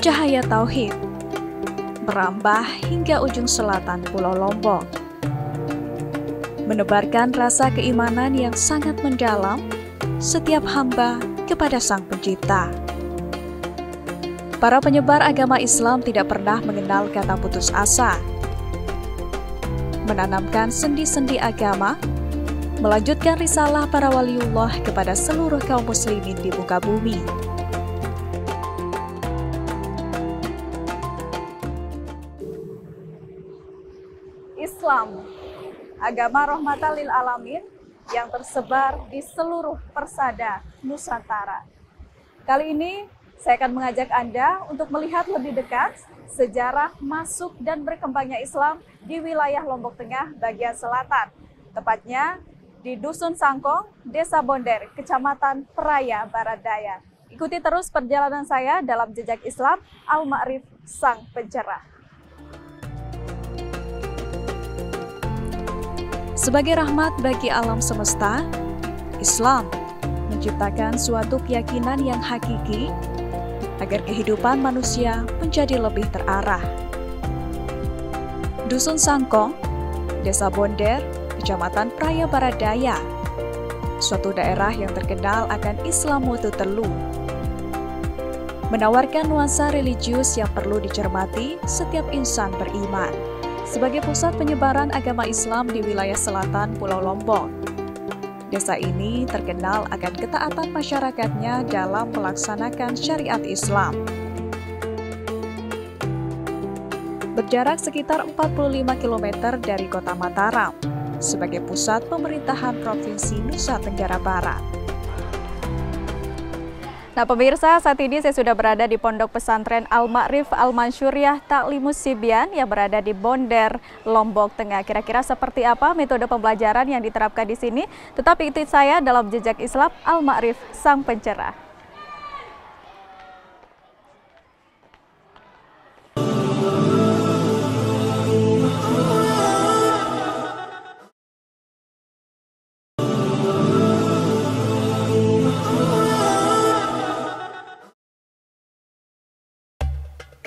cahaya tauhid merambah hingga ujung selatan Pulau Lombok, menebarkan rasa keimanan yang sangat mendalam setiap hamba kepada Sang Pencipta. Para penyebar agama Islam tidak pernah mengenal kata putus asa, menanamkan sendi-sendi agama, melanjutkan risalah para waliullah kepada seluruh kaum muslimin di muka bumi. Islam, agama rahmatan lil alamin yang tersebar di seluruh persada Nusantara. Kali ini saya akan mengajak Anda untuk melihat lebih dekat sejarah masuk dan berkembangnya Islam di wilayah Lombok Tengah bagian selatan, tepatnya di Dusun Sangkong, Desa Bonder, Kecamatan Peraya Barat Daya. Ikuti terus perjalanan saya dalam jejak Islam Al-Ma'rif Sang Pencerah. Sebagai rahmat bagi alam semesta, Islam menciptakan suatu keyakinan yang hakiki agar kehidupan manusia menjadi lebih terarah. Dusun Sangkong, Desa Bonder, Kecamatan Peraya Barat Daya, suatu daerah yang terkenal akan Islam mutu telu, menawarkan nuansa religius yang perlu dicermati setiap insan beriman. Sebagai pusat penyebaran agama Islam di wilayah selatan Pulau Lombok, desa ini terkenal akan ketaatan masyarakatnya dalam melaksanakan syariat Islam. Berjarak sekitar 45 km dari kota Mataram, sebagai pusat pemerintahan Provinsi Nusa Tenggara Barat. Nah pemirsa, saat ini saya sudah berada di Pondok Pesantren Al-Ma'rif Al-Mansyuriah Ta'limus Sibyan yang berada di Bonder, Lombok Tengah. Kira-kira seperti apa metode pembelajaran yang diterapkan di sini? Tetap ikuti saya dalam jejak Islam Al-Ma'rif Sang Pencerah.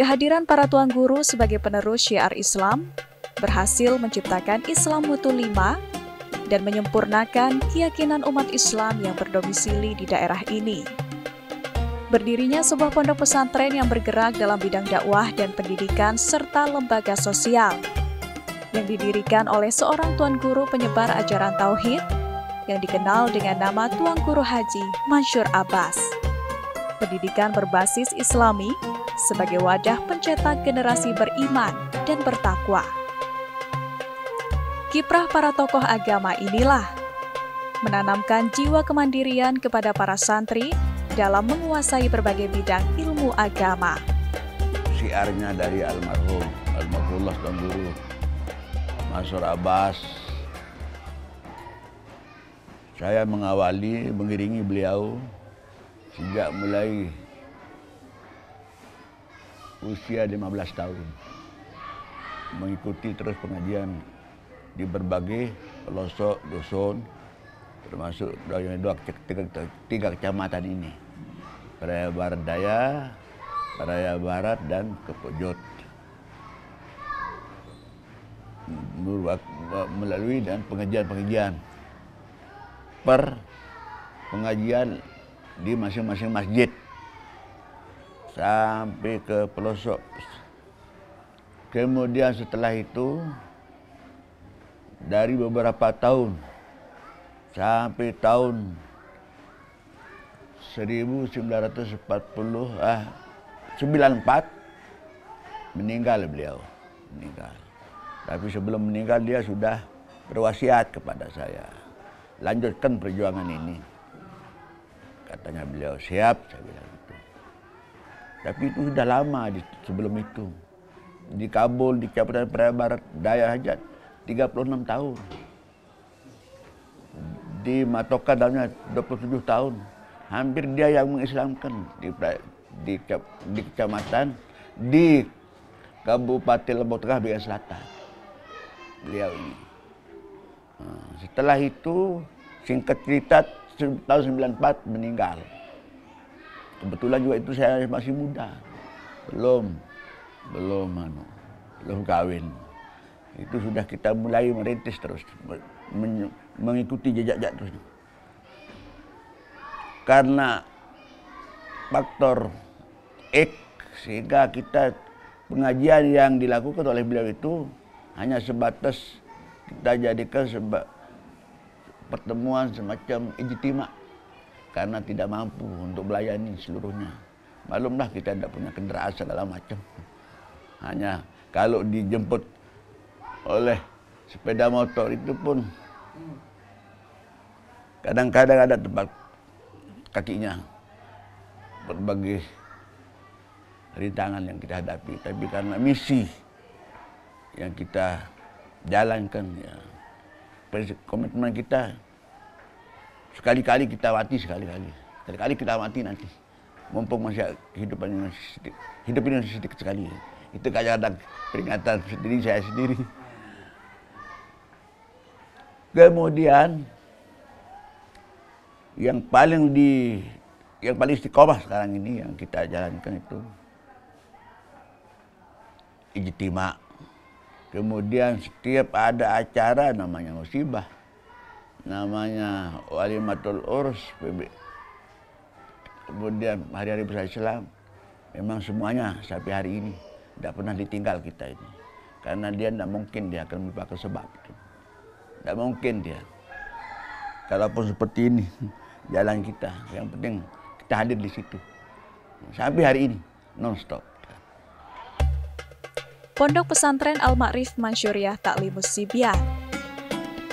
Kehadiran para tuan guru sebagai penerus syiar Islam berhasil menciptakan Islam mutu lima dan menyempurnakan keyakinan umat Islam yang berdomisili di daerah ini. Berdirinya sebuah pondok pesantren yang bergerak dalam bidang dakwah dan pendidikan serta lembaga sosial yang didirikan oleh seorang tuan guru penyebar ajaran tauhid yang dikenal dengan nama Tuan Guru Haji Mansur Abbas. Pendidikan berbasis Islami sebagai wadah pencetak generasi beriman dan bertakwa. Kiprah para tokoh agama inilah menanamkan jiwa kemandirian kepada para santri dalam menguasai berbagai bidang ilmu agama. Syiarnya dari almarhum Almarhumullah Tuan Guru Mansur Abbas. Saya mengawali, mengiringi beliau sejak mulai usia 15 tahun, mengikuti terus pengajian di berbagai pelosok dusun, termasuk tiga kecamatan ini, Peraya Barat Daya, Peraya Barat, dan Kepojot, melalui dan pengajian pengajian di masing-masing masjid sampai ke pelosok. Kemudian setelah itu dari beberapa tahun sampai tahun 1994 meninggal beliau. Tapi sebelum meninggal dia sudah berwasiat kepada saya, lanjutkan perjuangan ini. Katanya beliau, siap, saya bilang. Tapi itu sudah lama sebelum itu. Di Kabul, di Kabupaten Peraya Barat Daya saja 36 tahun. Di Matoka dalamnya 27 tahun. Hampir dia yang mengislamkan di kecamatan, di Kabupaten Lombok Tengah bagian selatan. Beliau ini. Setelah itu, singkat cerita, tahun 94 meninggal. Kebetulan juga itu saya masih muda. belum kawin. Itu sudah kita mulai merintis terus, mengikuti jejak-jejak terus. Karena faktor X, sehingga kita pengajian yang dilakukan oleh beliau itu hanya sebatas kita jadikan pertemuan semacam ijtima, karena tidak mampu untuk melayani seluruhnya. Maklumlah kita tidak punya kendaraan segala macam. Hanya kalau dijemput oleh sepeda motor itu pun kadang-kadang ada tempat kakinya, berbagai rintangan yang kita hadapi. Tapi karena misi yang kita jalankan, ya, komitmen kita, sekali-kali kita mati, sekali-kali kita mati nanti. Mumpung masih hidup ini masih sedikit sekali. Itu kadang-kadang peringatan saya sendiri. Kemudian yang paling istiqomah sekarang ini yang kita jalankan itu ijtima. Kemudian setiap ada acara namanya musibah, namanya walimatul urs, kemudian hari-hari besar Islam, memang semuanya sampai hari ini tidak pernah ditinggal kita ini. Karena dia tidak mungkin dia akan melupakan sebab itu. Tidak mungkin dia. Kalaupun seperti ini jalan kita, yang penting kita hadir di situ. Sampai hari ini non-stop. Pondok Pesantren Al-Ma'rif Mansyuriah Ta'limus Sibyan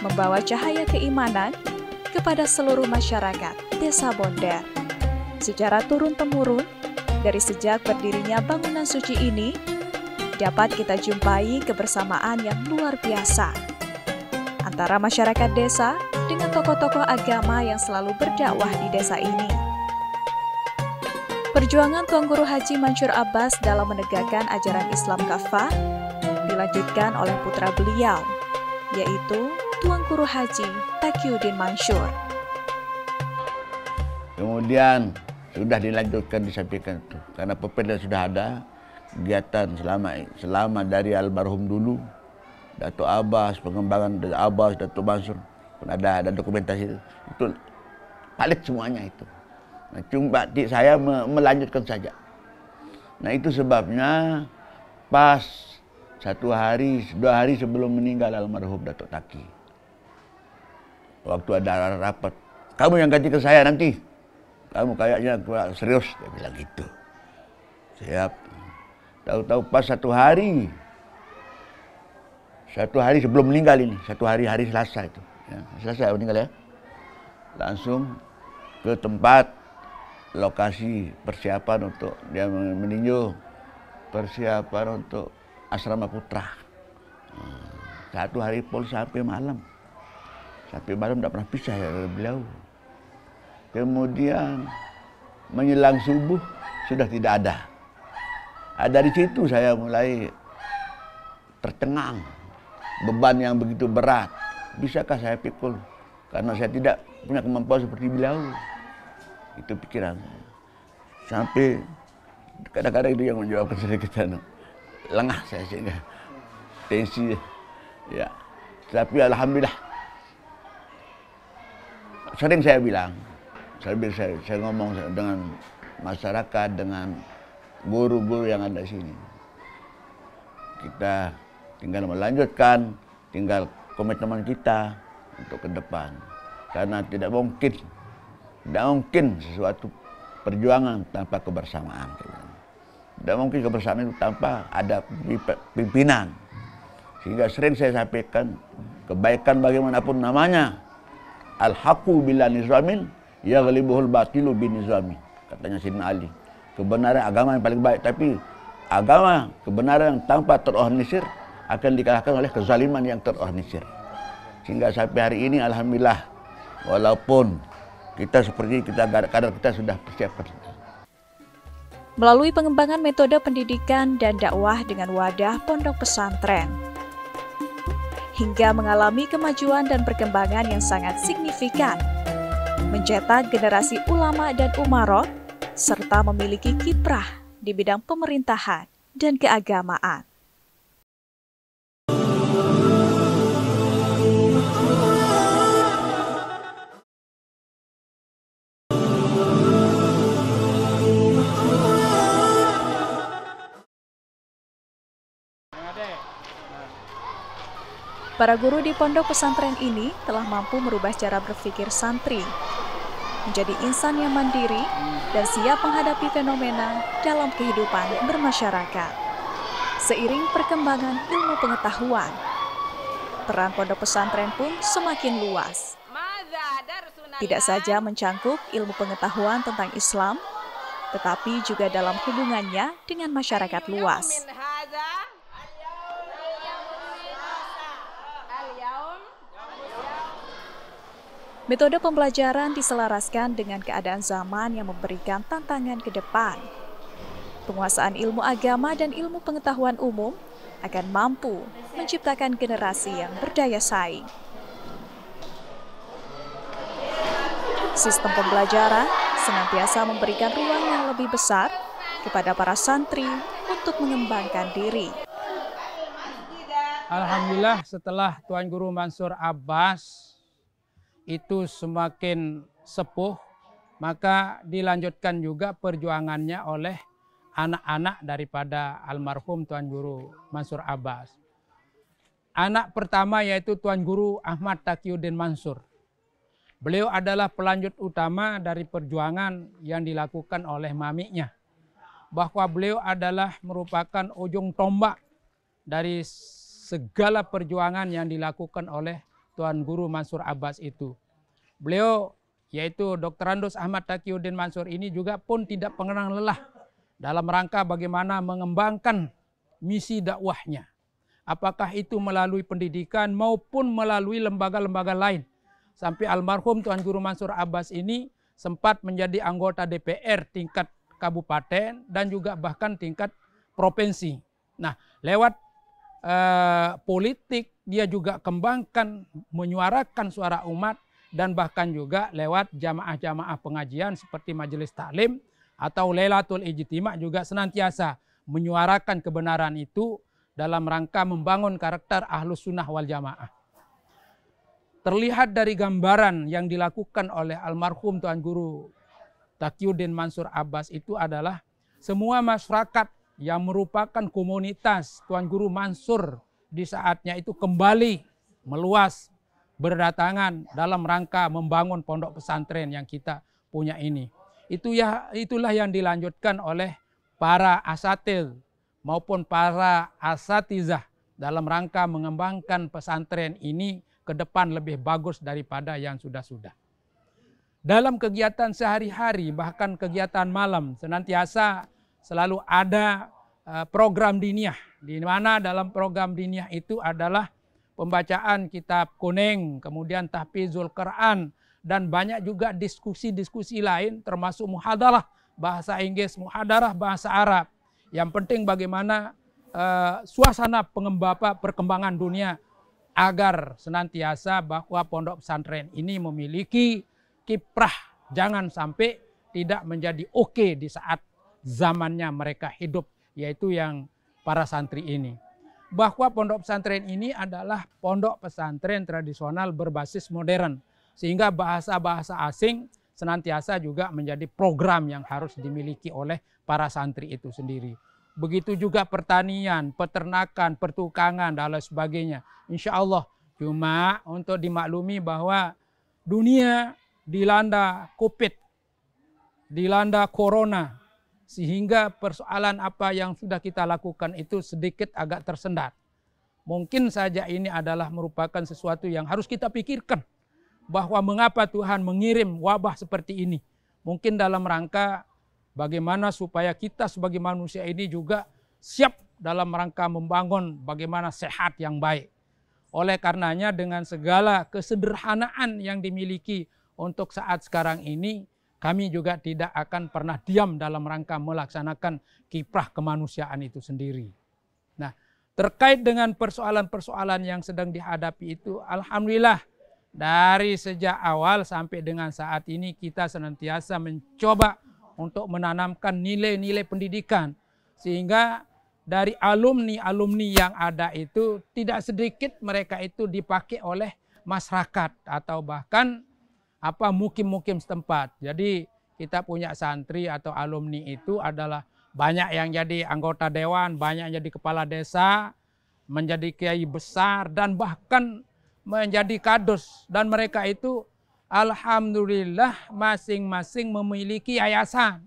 membawa cahaya keimanan kepada seluruh masyarakat Desa Bonder. Secara turun-temurun, dari sejak berdirinya bangunan suci ini, dapat kita jumpai kebersamaan yang luar biasa antara masyarakat desa dengan tokoh-tokoh agama yang selalu berdakwah di desa ini. Perjuangan Tuan Guru Haji Mansur Abbas dalam menegakkan ajaran Islam kafah dilanjutkan oleh putra beliau, yaitu Tuan Guru Haji Taqiyuddin Mansur. Kemudian sudah dilanjutkan, disampaikan itu karena peperda sudah ada kegiatan selama dari almarhum dulu, Dato' Abbas, pengembangan dari Abbas, Dato' Mansur pun ada dokumentasi itu palit semuanya itu. Nah, cuma saya melanjutkan saja. Nah, itu sebabnya pas 2 hari sebelum meninggal almarhum Dato' Taki, waktu ada rapat, kamu yang ganti ke saya nanti, kamu kayaknya serius, dia bilang gitu. Siap. Tahu-tahu pas 1 hari sebelum meninggal ini, hari Selasa itu, ya, Selasa meninggal ya, langsung ke tempat lokasi persiapan untuk dia meninjau persiapan untuk asrama putra. 1 hari pun sampai malam tidak pernah pisah ya beliau. Kemudian menjelang subuh sudah tidak ada. Dari situ saya mulai tercengang, beban yang begitu berat, bisakah saya pikul? Karena saya tidak punya kemampuan seperti beliau. Itu pikiran saya. Sampai kadang-kadang itu yang menjawabkan sedikit lengah saya sehingga tensi. Ya. Tapi alhamdulillah. Sering saya bilang, saya ngomong dengan masyarakat, dengan guru-guru yang ada di sini. Kita tinggal melanjutkan, tinggal komitmen kita untuk ke depan. Karena tidak mungkin sesuatu perjuangan tanpa kebersamaan. Tidak mungkin kebersamaan itu tanpa ada pimpinan. Sehingga sering saya sampaikan, kebaikan bagaimanapun namanya, al-haqqu bila nizamin, yaghlibuhul batilu bin nizami. Katanya Sayyidina Ali. Kebenaran agama yang paling baik, tapi kebenaran yang tanpa terorganisir akan dikalahkan oleh kezaliman yang terorganisir. Sehingga sampai hari ini alhamdulillah, walaupun kita seperti kadar kita sudah persiapkan. Melalui pengembangan metode pendidikan dan dakwah dengan wadah pondok pesantren, hingga mengalami kemajuan dan perkembangan yang sangat signifikan, mencetak generasi ulama dan umarot, serta memiliki kiprah di bidang pemerintahan dan keagamaan. Para guru di pondok pesantren ini telah mampu merubah cara berpikir santri menjadi insan yang mandiri dan siap menghadapi fenomena dalam kehidupan bermasyarakat. Seiring perkembangan ilmu pengetahuan, peran pondok pesantren pun semakin luas. Tidak saja mencangkup ilmu pengetahuan tentang Islam, tetapi juga dalam hubungannya dengan masyarakat luas. Metode pembelajaran diselaraskan dengan keadaan zaman yang memberikan tantangan ke depan. Penguasaan ilmu agama dan ilmu pengetahuan umum akan mampu menciptakan generasi yang berdaya saing. Sistem pembelajaran senantiasa memberikan ruang yang lebih besar kepada para santri untuk mengembangkan diri. Alhamdulillah, setelah Tuan Guru Mansur Abbas itu semakin sepuh, maka dilanjutkan juga perjuangannya oleh anak-anak daripada almarhum Tuan Guru Mansur Abbas. Anak pertama yaitu Tuan Guru Ahmad Taqiyuddin Mansur. Beliau adalah pelanjut utama dari perjuangan yang dilakukan oleh maminya. Bahwa beliau adalah merupakan ujung tombak dari segala perjuangan yang dilakukan oleh Tuan Guru Mansur Abbas itu. Beliau yaitu Dr. Andos Ahmad Taqiyuddin Mansur ini juga pun tidak pernah lelah dalam rangka bagaimana mengembangkan misi dakwahnya. Apakah itu melalui pendidikan maupun melalui lembaga-lembaga lain. Sampai almarhum Tuan Guru Mansur Abbas ini sempat menjadi anggota DPR tingkat kabupaten dan juga bahkan tingkat provinsi. Nah, lewat politik dia juga kembangkan, menyuarakan suara umat, dan bahkan juga lewat jamaah-jamaah pengajian seperti majelis taklim atau Lailatul Ijtima juga senantiasa menyuarakan kebenaran itu dalam rangka membangun karakter Ahlus Sunnah wal Jamaah. Terlihat dari gambaran yang dilakukan oleh almarhum Tuan Guru Taqiyuddin Mansur Abbas itu adalah semua masyarakat yang merupakan komunitas Tuan Guru Mansur di saatnya itu kembali meluas, berdatangan dalam rangka membangun pondok pesantren yang kita punya ini. Itulah yang dilanjutkan oleh para asatidz maupun para asatizah dalam rangka mengembangkan pesantren ini ke depan lebih bagus daripada yang sudah-sudah. Dalam kegiatan sehari-hari bahkan kegiatan malam senantiasa selalu ada program diniyah, di mana dalam program diniyah itu adalah pembacaan kitab kuning, kemudian tahfizul Quran, dan banyak juga diskusi-diskusi lain termasuk muhadarah bahasa Inggris, muhadarah bahasa Arab. Yang penting bagaimana suasana perkembangan dunia agar senantiasa bahwa pondok pesantren ini memiliki kiprah, jangan sampai tidak menjadi oke di saat zamannya mereka hidup, yaitu yang para santri ini. Bahwa pondok pesantren ini adalah pondok pesantren tradisional berbasis modern, sehingga bahasa-bahasa asing senantiasa juga menjadi program yang harus dimiliki oleh para santri itu sendiri. Begitu juga pertanian, peternakan, pertukangan, dan lain sebagainya. Insya Allah, cuma untuk dimaklumi bahwa dunia dilanda COVID, dilanda corona, sehingga persoalan apa yang sudah kita lakukan itu sedikit agak tersendat. Mungkin saja ini adalah merupakan sesuatu yang harus kita pikirkan, bahwa mengapa Tuhan mengirim wabah seperti ini. Mungkin dalam rangka bagaimana supaya kita sebagai manusia ini juga siap dalam rangka membangun bagaimana sehat yang baik. Oleh karenanya dengan segala kesederhanaan yang dimiliki untuk saat sekarang ini, kami juga tidak akan pernah diam dalam rangka melaksanakan kiprah kemanusiaan itu sendiri. Nah, terkait dengan persoalan-persoalan yang sedang dihadapi itu, alhamdulillah dari sejak awal sampai dengan saat ini kita senantiasa mencoba untuk menanamkan nilai-nilai pendidikan. Sehingga dari alumni-alumni yang ada itu tidak sedikit mereka itu dipakai oleh masyarakat atau bahkan mukim-mukim setempat. Jadi kita punya santri atau alumni itu adalah banyak yang jadi anggota dewan, banyak yang jadi kepala desa, menjadi kiai besar, dan bahkan menjadi kadus. Dan mereka itu alhamdulillah masing-masing memiliki yayasan.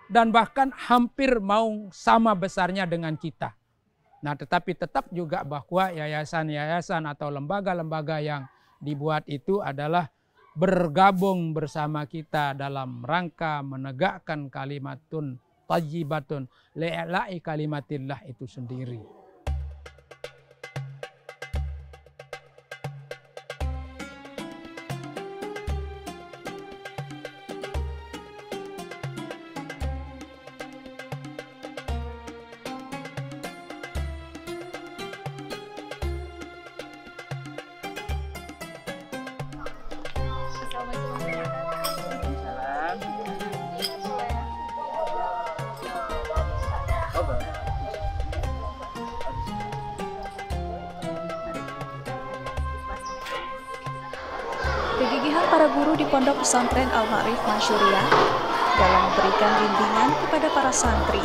Dan bahkan hampir mau sama besarnya dengan kita. Nah, tetapi tetap juga bahwa yayasan-yayasan atau lembaga-lembaga yang dibuat itu adalah bergabung bersama kita dalam rangka menegakkan kalimatun thayyibatun li'la'i kalimatillah itu sendiri. Kegigihan para guru di Pondok Pesantren Al-Ma'rif Mansyuriah dalam memberikan bimbingan kepada para santri,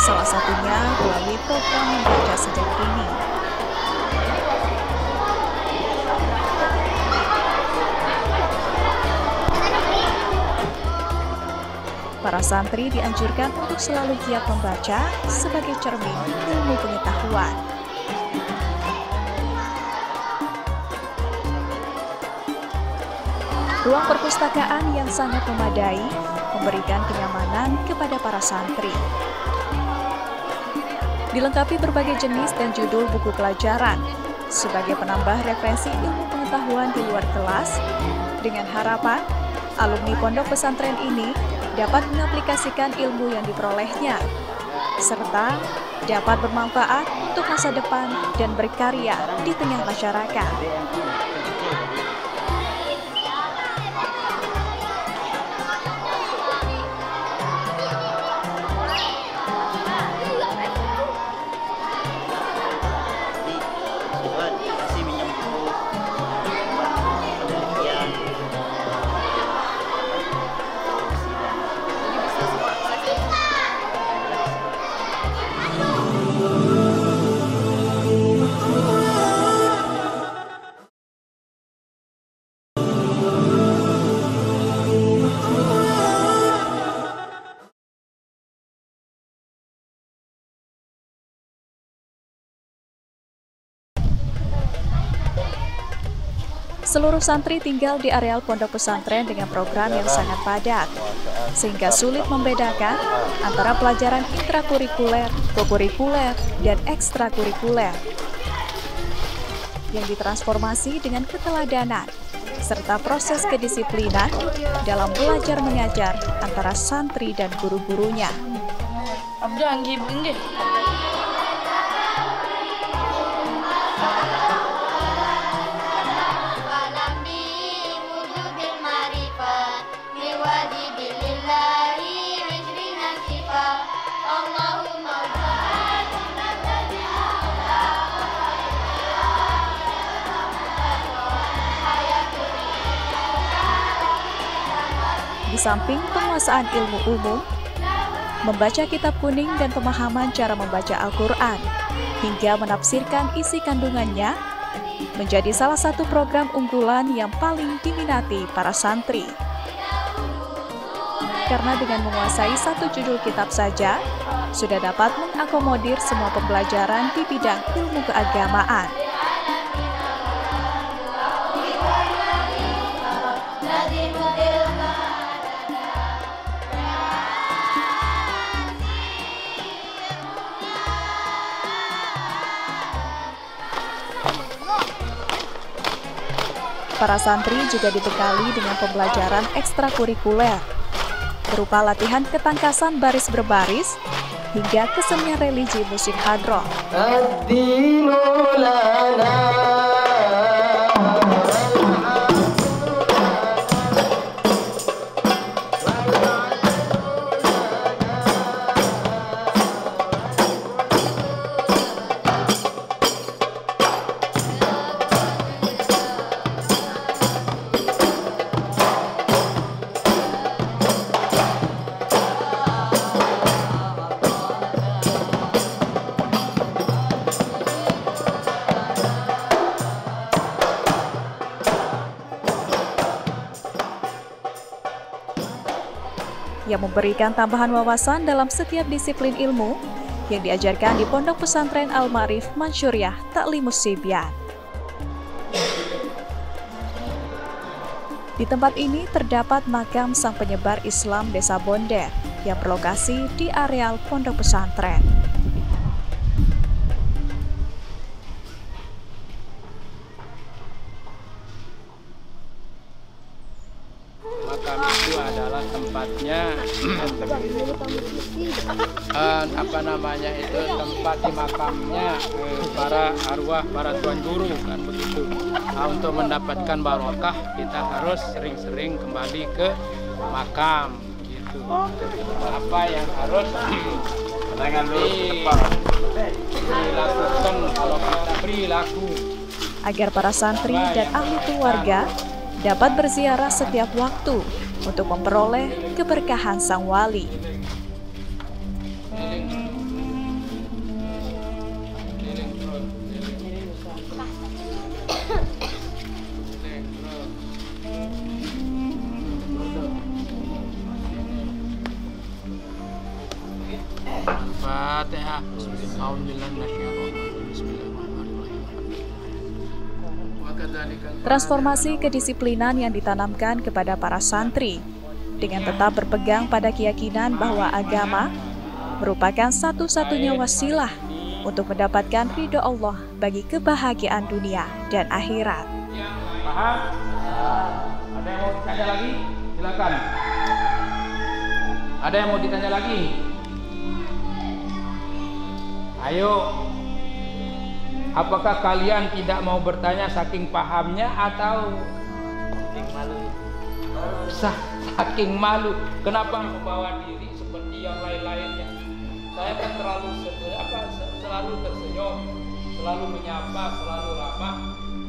salah satunya melalui program membaca sejak dini. Para santri dianjurkan untuk selalu giat membaca sebagai cermin ilmu pengetahuan. Ruang perpustakaan yang sangat memadai memberikan kenyamanan kepada para santri. Dilengkapi berbagai jenis dan judul buku pelajaran sebagai penambah referensi ilmu pengetahuan di luar kelas, dengan harapan alumni pondok pesantren ini dapat mengaplikasikan ilmu yang diperolehnya, serta dapat bermanfaat untuk masa depan dan berkarya di tengah masyarakat. Seluruh santri tinggal di areal pondok pesantren dengan program yang sangat padat, sehingga sulit membedakan antara pelajaran intrakurikuler, kokurikuler, dan ekstrakurikuler yang ditransformasi dengan keteladanan, serta proses kedisiplinan dalam belajar mengajar antara santri dan guru-gurunya. Di samping penguasaan ilmu umum, membaca kitab kuning dan pemahaman cara membaca Al-Quran, hingga menafsirkan isi kandungannya, menjadi salah satu program unggulan yang paling diminati para santri. Karena dengan menguasai satu judul kitab saja, sudah dapat mengakomodir semua pembelajaran di bidang ilmu keagamaan. Para santri juga dibekali dengan pembelajaran ekstrakurikuler, berupa latihan ketangkasan baris berbaris, hingga kesenian religi musik hadroh. yang memberikan tambahan wawasan dalam setiap disiplin ilmu yang diajarkan di Pondok Pesantren Al-Ma'rif Mansyuriah Ta'limus Sibyan. Di tempat ini terdapat makam sang penyebar Islam Desa Bonder yang berlokasi di areal pondok pesantren. Makam itu adalah tempatnya tempat di makamnya para arwah, para tuan guru, kan begitu. Nah, untuk mendapatkan barokah kita harus sering-sering kembali ke makam gitu. Apa yang harus dilakukan kalau kita perilaku Agar para santri dan ahli keluarga dapat berziarah setiap waktu untuk memperoleh keberkahan sang wali. Fatihah. Transformasi kedisiplinan yang ditanamkan kepada para santri dengan tetap berpegang pada keyakinan bahwa agama merupakan satu-satunya wasilah untuk mendapatkan ridho Allah bagi kebahagiaan dunia dan akhirat. Paham? Ada yang mau ditanya lagi? Silakan. Ada yang mau ditanya lagi? Ayo. Apakah kalian tidak mau bertanya saking pahamnya atau saking malu? Saking malu. Kenapa membawa diri seperti yang lain-lainnya? Saya kan selalu tersenyum, selalu menyapa, selalu ramah.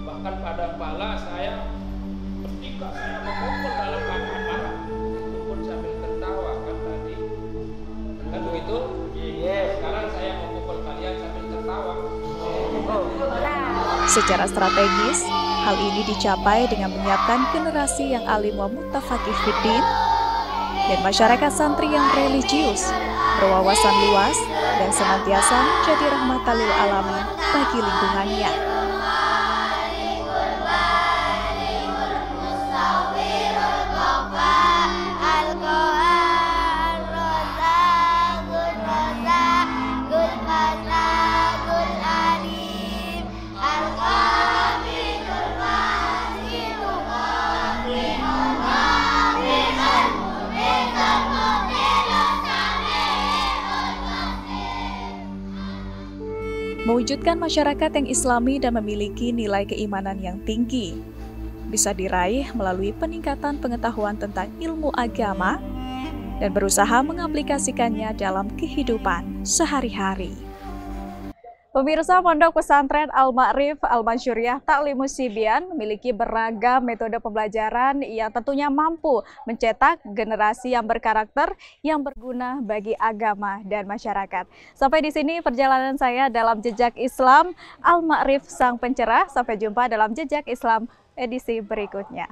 Bahkan pada pala saya ketika saya mengumpul dalam keadaan marah, pun sambil tertawa kan tadi. Kan begitu? Yes. Sekarang saya mengumpul kalian sambil tertawa. Secara strategis, hal ini dicapai dengan menyiapkan generasi yang alim wa muttafaqih fiddin dan masyarakat santri yang religius, berwawasan luas, dan senantiasa menjadi rahmatan lil alamin bagi lingkungannya. Mewujudkan masyarakat yang islami dan memiliki nilai keimanan yang tinggi bisa diraih melalui peningkatan pengetahuan tentang ilmu agama dan berusaha mengaplikasikannya dalam kehidupan sehari-hari. Pemirsa, Pondok Pesantren Al-Ma'rif Al-Mansyuriah Ta'limus Sibyan memiliki beragam metode pembelajaran yang tentunya mampu mencetak generasi yang berkarakter yang berguna bagi agama dan masyarakat. Sampai di sini perjalanan saya dalam Jejak Islam Al-Ma'rif Sang Pencerah. Sampai jumpa dalam Jejak Islam edisi berikutnya.